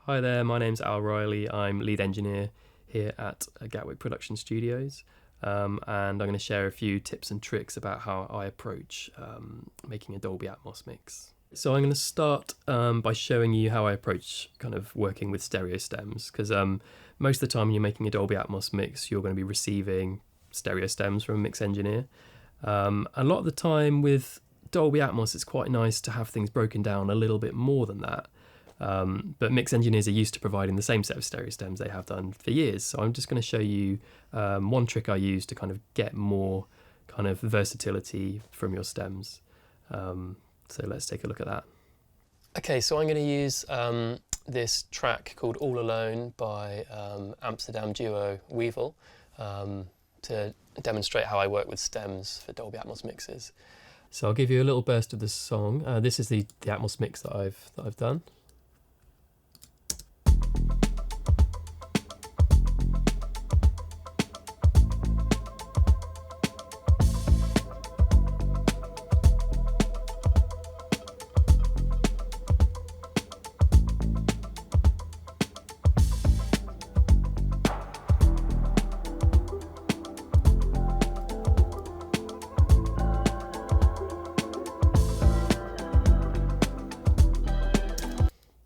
Hi there, my name's Al Riley. I'm lead engineer here at Gatwick Production Studios, and I'm going to share a few tips and tricks about how I approach making a Dolby Atmos mix. So I'm going to start by showing you how I approach kind of working with stereo stems, because most of the time when you're making a Dolby Atmos mix, you're going to be receiving stereo stems from a mix engineer. A lot of the time with Dolby Atmos, it's quite nice to have things broken down a little bit more than that. But mix engineers are used to providing the same set of stereo stems they have done for years. So I'm just going to show you one trick I use to kind of get more kind of versatility from your stems. So let's take a look at that. Okay, so I'm going to use this track called All Alone by Amsterdam duo Weval to demonstrate how I work with stems for Dolby Atmos mixes. So I'll give you a little burst of the song. This is the Atmos mix that I've done.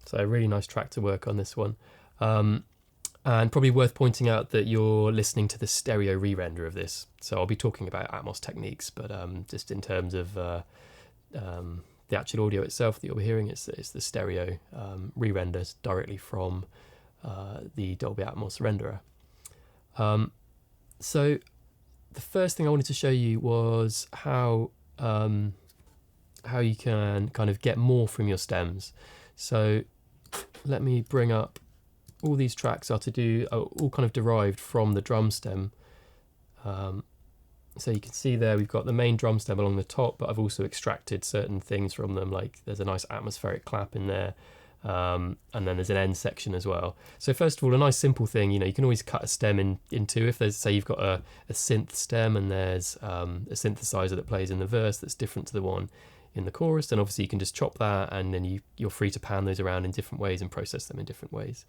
So a really nice track to work on this one. And probably worth pointing out that you're listening to the stereo re-render of this. So I'll be talking about Atmos techniques, but just in terms of the actual audio itself that you'll be hearing, it's the stereo re-render directly from the Dolby Atmos renderer. So the first thing I wanted to show you was how you can kind of get more from your stems. So let me bring up all these tracks are all kind of derived from the drum stem. So you can see there we've got the main drum stem along the top, but I've also extracted certain things from them, like there's a nice atmospheric clap in there, and then there's an end section as well. So first of all, a nice simple thing, you can always cut a stem in two. If there's, say you've got a synth stem and there's a synthesizer that plays in the verse that's different to the one in the chorus, then obviously you can just chop that, and then you're free to pan those around in different ways and process them in different ways.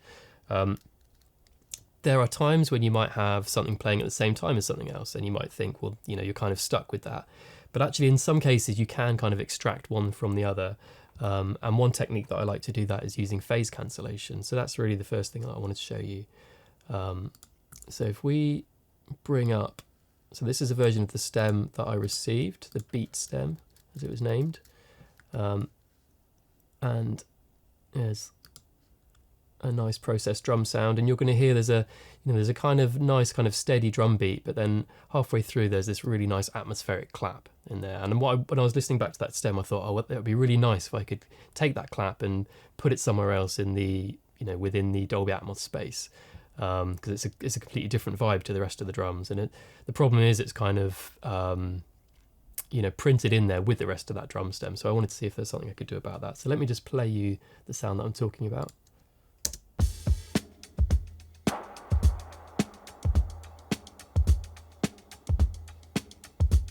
There are times when you might have something playing at the same time as something else, and you might think, well, you're kind of stuck with that. But actually, in some cases, you can kind of extract one from the other. And one technique that I like to do that is using phase cancellation. So that's really the first thing that I wanted to show you. So if we bring up, so this is a version of the stem that I received, the beat stem, as it was named, and there's a nice processed drum sound, and you're going to hear there's a kind of nice kind of steady drum beat, but then halfway through there's this really nice atmospheric clap in there. And when I was listening back to that stem, I thought, oh, that would be really nice if I could take that clap and put it somewhere else in the within the Dolby Atmos space, because it's a completely different vibe to the rest of the drums. And the problem is it's kind of printed in there with the rest of that drum stem. So I wanted to see if there's something I could do about that. So let me just play you the sound that I'm talking about.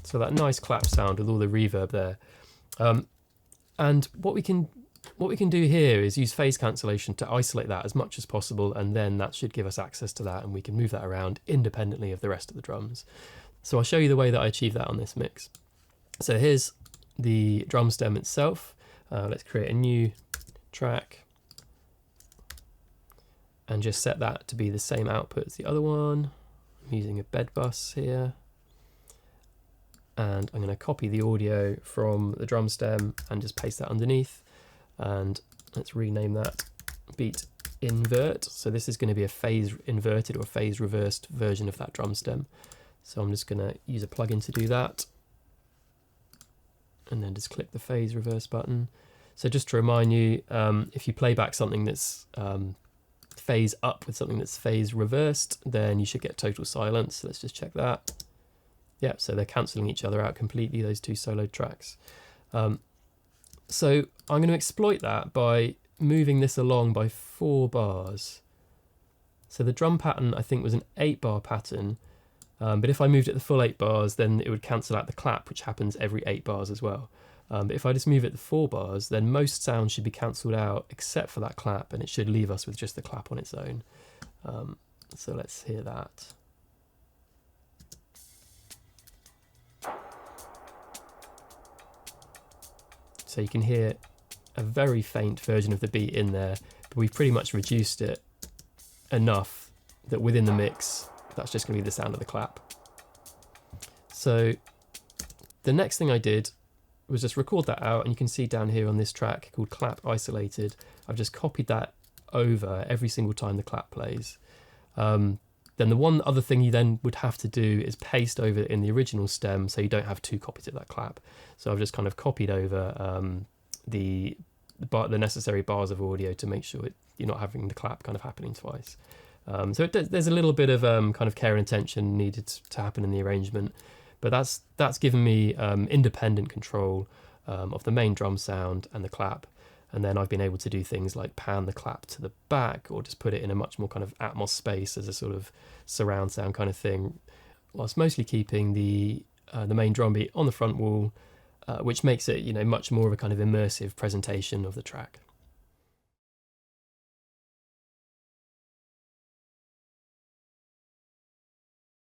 So that nice clap sound with all the reverb there. And what we can do here is use phase cancellation to isolate that as much as possible, and then that should give us access to that, and we can move that around independently of the rest of the drums. So I'll show you the way that I achieve that on this mix. So here's the drum stem itself. Let's create a new track and just set that to be the same output as the other one. I'm using a bed bus here. And I'm going to copy the audio from the drum stem and just paste that underneath. And let's rename that beat invert. So this is going to be a phase inverted or phase reversed version of that drum stem. So I'm just going to use a plugin to do that. And then just click the phase reverse button. So just to remind you, if you play back something that's phase up with something that's phase reversed, then you should get total silence. So let's just check that. Yeah, so they're cancelling each other out completely, those two solo tracks. So I'm going to exploit that by moving this along by 4 bars. So the drum pattern, I think, was an 8-bar pattern. But if I moved it the full 8 bars, then it would cancel out the clap, which happens every 8 bars as well. But if I just move it to 4 bars, then most sounds should be cancelled out except for that clap, and it should leave us with just the clap on its own. So let's hear that. So you can hear a very faint version of the beat in there, but we've pretty much reduced it enough that within the mix, that's just going to be the sound of the clap. So the next thing I did was just record that out, and you can see down here on this track called Clap Isolated, I've just copied that over every single time the clap plays. Then the one other thing you then would have to do is paste over in the original stem so you don't have 2 copies of that clap. So I've just kind of copied over the necessary bars of audio to make sure you're not having the clap kind of happening twice. So there's a little bit of kind of care and attention needed to happen in the arrangement, but that's given me independent control of the main drum sound and the clap. And then I've been able to do things like pan the clap to the back, or just put it in a much more kind of Atmos space as a sort of surround sound kind of thing, whilst mostly keeping the main drum beat on the front wall, which makes it, much more of a kind of immersive presentation of the track.